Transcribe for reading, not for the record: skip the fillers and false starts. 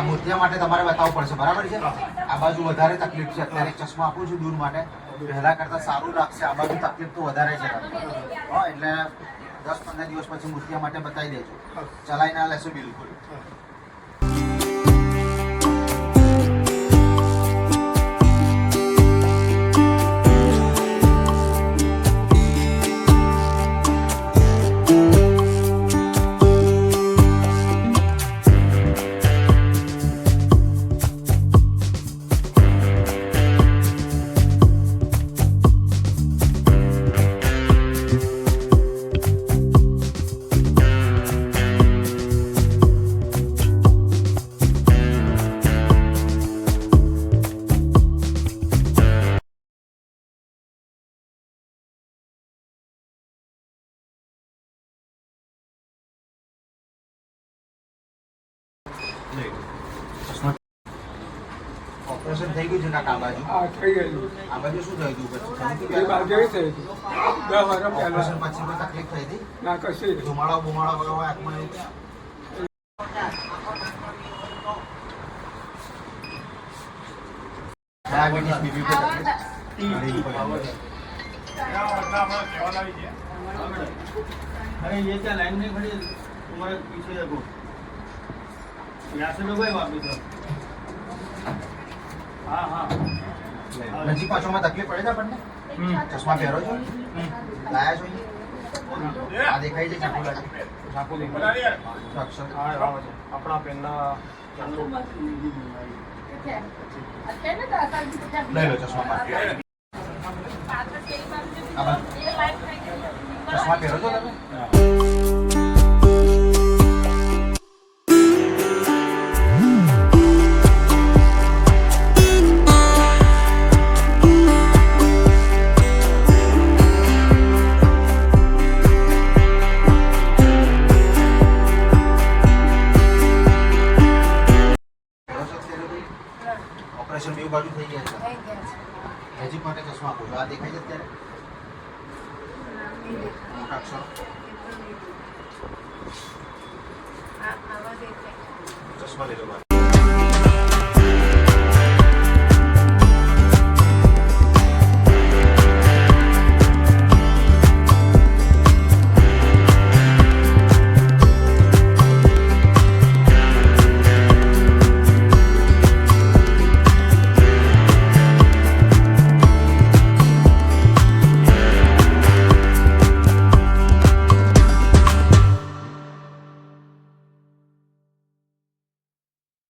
મોતિયા માટે તમારે બતાવવું પડશે, બરાબર છે? આ બાજુ વધારે તકલીફ છે અત્યારે, ચશ્મા આપું છું દૂર માટે, પહેલા કરતા સારું લાગશે. આ બાજુ તકલીફ તો વધારે છે હા, એટલે 10-15 દિવસ પછી મોતિયા માટે બતાવી દેજો, ચલાવી ના લેશો બિલકુલ. ઓપરેશન થઈ ગયું છે કાકા? આ બાજુ થઈ ગયેલું. આ બાજુ શું થયું હતું પછી? એ બાજુ થઈ હતું 10 વર્ષ ઓપરેશન પહેલા. પછી કોઈ તકલીફ થઈ હતી? ના કશી ધુમાડો બુમાડો વગર હોય આંખમાં એવું? ડાયાબિટીસ બીપી પર તકલીફ? अरे ये क्या लाइन में खड़ी है? तुम्हारे पीछे देखो, यहाँ से लोग वापिस हाँ हाँ નજીક પાછોમાં તકલીફ પડે છે આપણને? ચશ્મા પહેરો છો? લાયા છો? આ દેખાય છે ચાકુ લાગે? चाकू देखो અક્ષર अपना पेनना લઈ લો ચશ્મા પાસે. ચશ્મા પહેરો છો તમે? ઓપરેશન બે બાજુ થઈ ગયા છે. નજીક માટે ચશ્મા આપો છો. આ દેખાય છે અત્યારે? મોટા અક્ષર ચશ્મા લઈ લો.